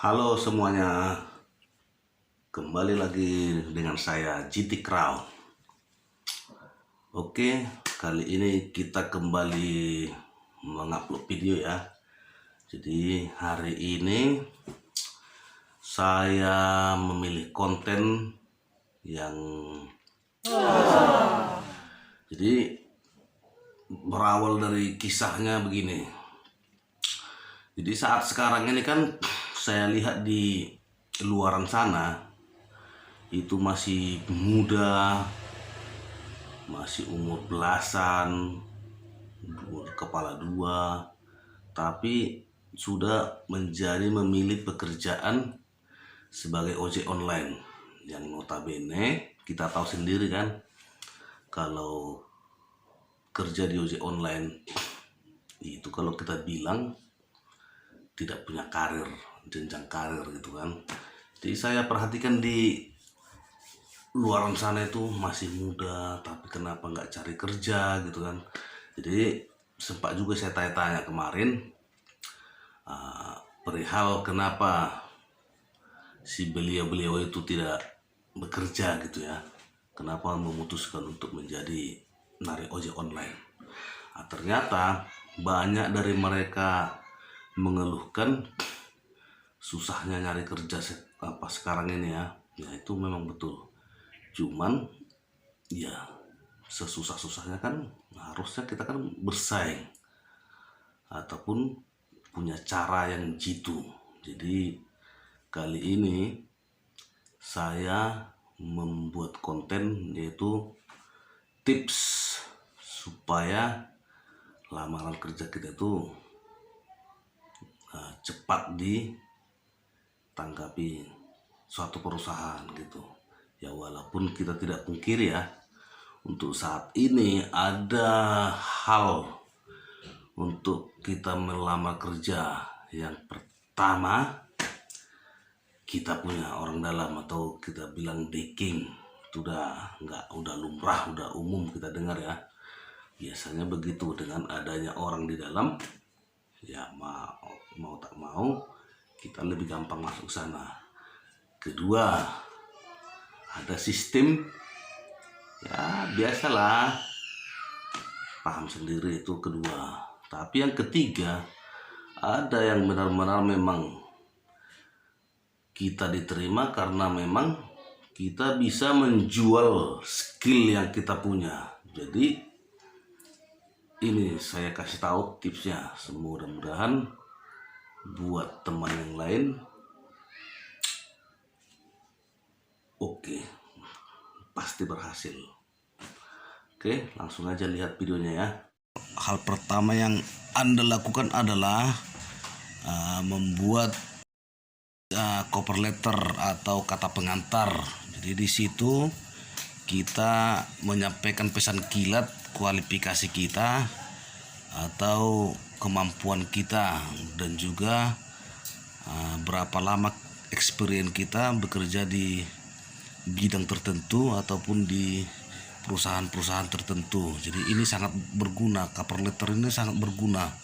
Halo semuanya, kembali lagi dengan saya GT Crown. Oke, kali ini kita kembali mengupload video ya. Jadi hari ini saya memilih konten yang jadi berawal dari kisahnya begini. Jadi saat sekarang ini kan saya lihat di luaran sana itu masih muda, masih umur belasan, kepala dua, tapi sudah memilih pekerjaan sebagai ojek online yang notabene kita tahu sendiri kan, kalau kerja di ojek online itu kalau kita bilang tidak punya karir, jenjang karir gitu kan. Jadi saya perhatikan di luaran sana itu masih muda, tapi kenapa nggak cari kerja gitu kan. Jadi sempat juga saya tanya-tanya kemarin perihal kenapa si beliau-beliau itu tidak bekerja gitu ya, kenapa memutuskan untuk menjadi narik ojek online. Ternyata banyak dari mereka mengeluhkan susahnya nyari kerja sekarang ini ya itu memang betul. Cuman ya sesusah-susahnya kan harusnya kita kan bersaing ataupun punya cara yang jitu. Jadi kali ini saya membuat konten yaitu tips supaya lamaran kerja kita itu cepat ditanggapi suatu perusahaan gitu ya. Walaupun kita tidak pungkiri ya, untuk saat ini ada hal untuk kita melamar kerja. Yang pertama, kita punya orang dalam atau kita bilang backing. Itu udah lumrah, udah umum kita dengar ya. Biasanya begitu, dengan adanya orang di dalam ya mau tak mau kita lebih gampang masuk sana. Kedua, ada sistem ya biasalah, paham sendiri itu kedua. Tapi yang ketiga, ada yang benar-benar memang kita diterima karena memang kita bisa menjual skill yang kita punya. Jadi ini saya kasih tahu tipsnya, mudah-mudahan buat teman yang lain oke, pasti berhasil. Oke, langsung aja lihat videonya ya. Hal pertama yang Anda lakukan adalah membuat cover letter atau kata pengantar. Jadi di situ kita menyampaikan pesan kilat kualifikasi kita atau kemampuan kita, dan juga berapa lama experience kita bekerja di bidang tertentu ataupun di perusahaan-perusahaan tertentu. Jadi ini sangat berguna, cover letter ini sangat berguna.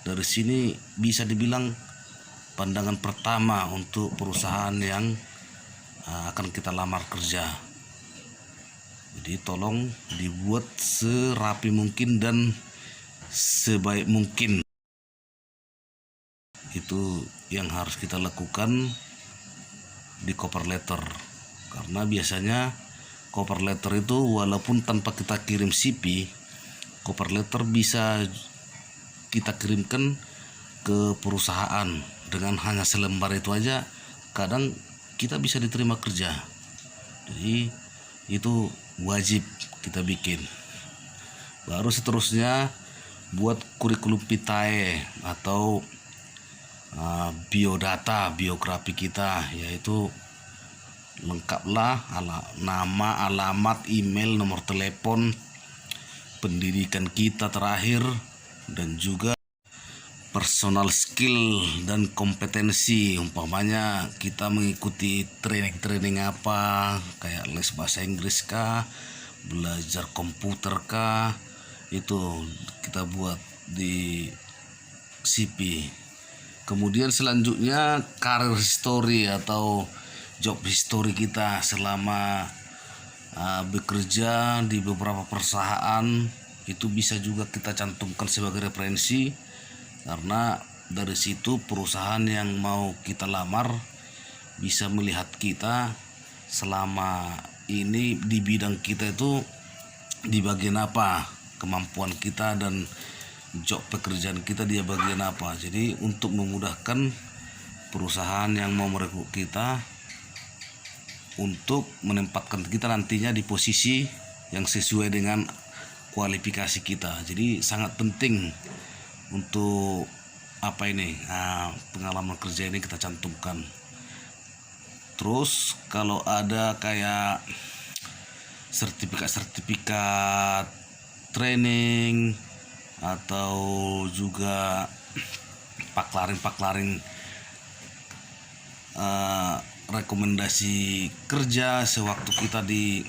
Dari sini bisa dibilang pandangan pertama untuk perusahaan yang akan kita lamar kerja. Jadi tolong dibuat serapi mungkin dan sebaik mungkin. Itu yang harus kita lakukan di cover letter. Karena biasanya cover letter itu walaupun tanpa kita kirim CV, cover letter bisa kita kirimkan ke perusahaan. Dengan hanya selembar itu aja kadang kita bisa diterima kerja. Jadi itu wajib kita bikin. Baru seterusnya buat kurikulum vitae atau biodata, biografi kita, yaitu lengkaplah nama, alamat, email, nomor telepon, pendidikan kita terakhir, dan juga personal skill dan kompetensi. Umpamanya kita mengikuti training apa, kayak les bahasa Inggris kah, belajar komputer kah, itu kita buat di CV. Kemudian selanjutnya career history atau job history kita selama bekerja di beberapa perusahaan, itu bisa juga kita cantumkan sebagai referensi, karena dari situ perusahaan yang mau kita lamar bisa melihat kita selama ini di bidang kita itu di bagian apa kemampuan kita, dan job pekerjaan kita dia bagian apa. Jadi untuk memudahkan perusahaan yang mau merekrut kita untuk menempatkan kita nantinya di posisi yang sesuai dengan kualifikasi kita. Jadi sangat penting untuk pengalaman kerja ini kita cantumkan. Terus kalau ada kayak sertifikat training atau juga paklaring rekomendasi kerja sewaktu kita di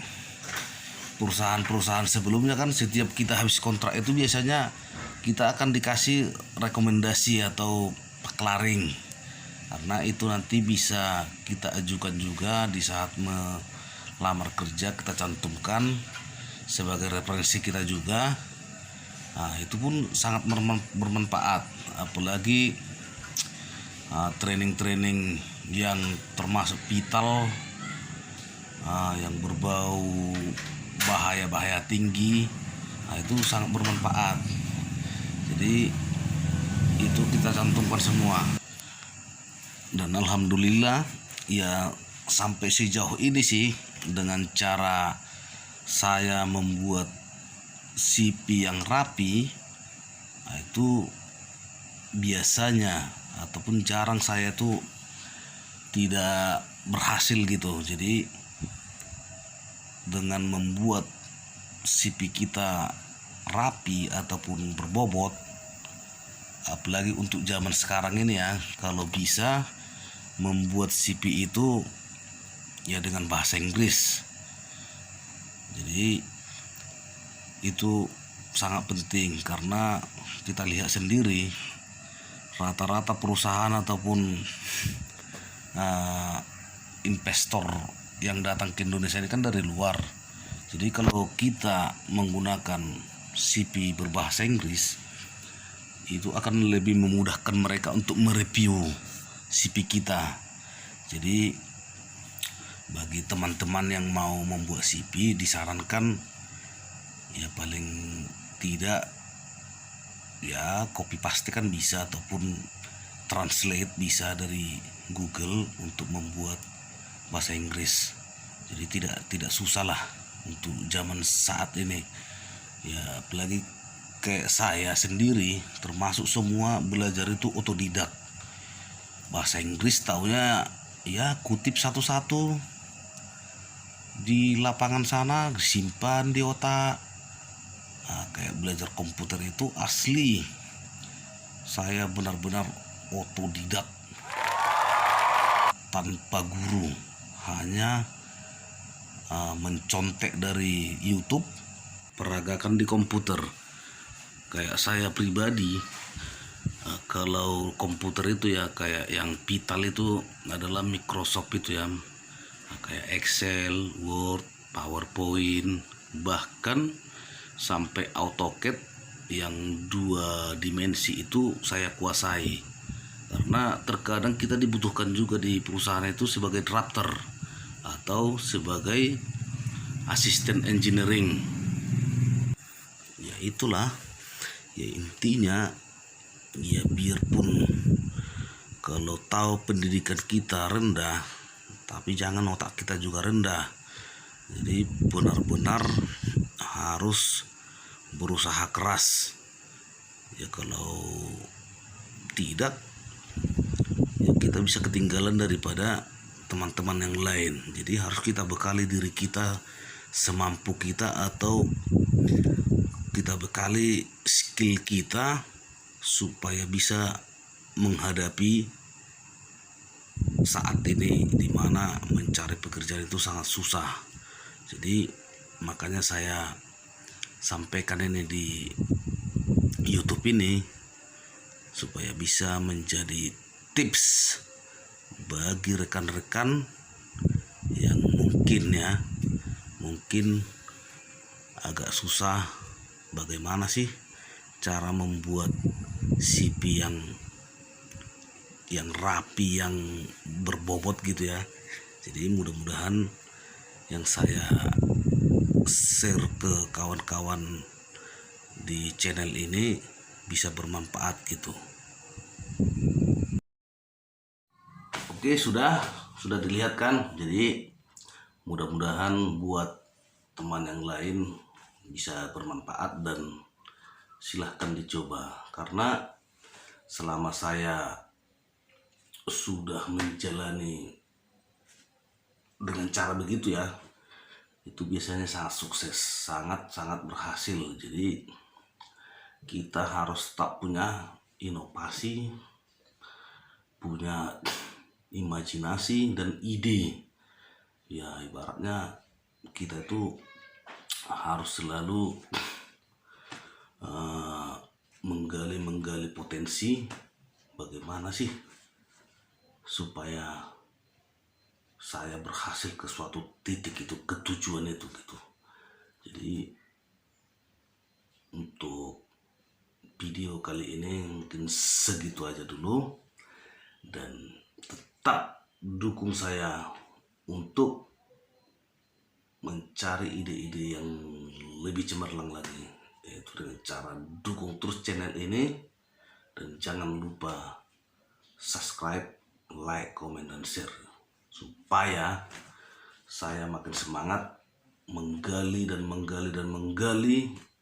perusahaan-perusahaan sebelumnya, kan setiap kita habis kontrak itu biasanya kita akan dikasih rekomendasi atau paklaring, karena itu nanti bisa kita ajukan juga di saat melamar kerja, kita cantumkan sebagai referensi kita juga. Nah, itu pun sangat bermanfaat, apalagi training-training yang termasuk vital, yang berbau bahaya tinggi. Nah, itu sangat bermanfaat. Jadi itu kita cantumkan semua. Dan alhamdulillah ya, sampai sejauh ini sih dengan cara saya membuat CV yang rapi, nah itu biasanya ataupun jarang saya tuh tidak berhasil gitu. Jadi dengan membuat CV kita rapi ataupun berbobot, apalagi untuk zaman sekarang ini ya, kalau bisa membuat CV itu ya dengan bahasa Inggris. Jadi itu sangat penting, karena kita lihat sendiri rata-rata perusahaan ataupun investor yang datang ke Indonesia ini kan dari luar. Jadi kalau kita menggunakan CV berbahasa Inggris, itu akan lebih memudahkan mereka untuk mereview CV kita. Jadi bagi teman-teman yang mau membuat CV, disarankan ya paling tidak ya copy paste kan bisa, ataupun translate bisa dari Google untuk membuat bahasa Inggris. Jadi tidak susah lah untuk zaman saat ini ya. Apalagi kayak saya sendiri termasuk semua belajar itu otodidak. Bahasa Inggris taunya ya kutip satu-satu di lapangan sana, disimpan di otak. Nah, kayak belajar komputer itu asli saya benar-benar otodidak tanpa guru, hanya mencontek dari YouTube, peragakan di komputer. Kayak saya pribadi, kalau komputer itu ya kayak yang vital itu adalah Microsoft itu ya, kayak Excel, Word, PowerPoint, bahkan sampai AutoCAD yang 2 dimensi itu saya kuasai. Karena terkadang kita dibutuhkan juga di perusahaan itu sebagai drafter atau sebagai asisten engineering. Ya itulah, ya intinya ya biarpun kalau tahu pendidikan kita rendah, tapi jangan otak kita juga rendah. Jadi benar-benar harus berusaha keras. Ya kalau tidak, ya kita bisa ketinggalan daripada teman-teman yang lain. Jadi harus kita bekali diri kita semampu kita, atau kita bekali skill kita supaya bisa menghadapi saat ini di mana mencari pekerjaan itu sangat susah. Jadi makanya saya sampaikan ini di YouTube ini supaya bisa menjadi tips bagi rekan-rekan yang mungkin agak susah bagaimana sih cara membuat CP yang rapi, yang berbobot gitu ya. Jadi mudah-mudahan yang saya share ke kawan-kawan di channel ini bisa bermanfaat gitu. Oke, sudah dilihat kan. Jadi mudah-mudahan buat teman yang lain bisa bermanfaat dan silahkan dicoba, karena selama saya sudah menjalani dengan cara begitu ya, itu biasanya sangat sukses, sangat berhasil. Jadi kita harus tetap punya inovasi, punya imajinasi dan ide ya. Ibaratnya kita itu harus selalu menggali potensi, bagaimana sih supaya saya berhasil ke suatu titik itu, ke tujuan itu gitu. Jadi untuk video kali ini mungkin segitu aja dulu, dan tetap dukung saya untuk mencari ide-ide yang lebih cemerlang lagi, yaitu dengan cara dukung terus channel ini, dan jangan lupa subscribe, like, comment, dan share supaya saya makin semangat menggali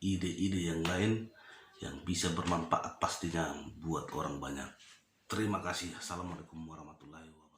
ide-ide yang lain yang bisa bermanfaat pastinya buat orang banyak. Terima kasih. Assalamualaikum warahmatullahi wabarakatuh.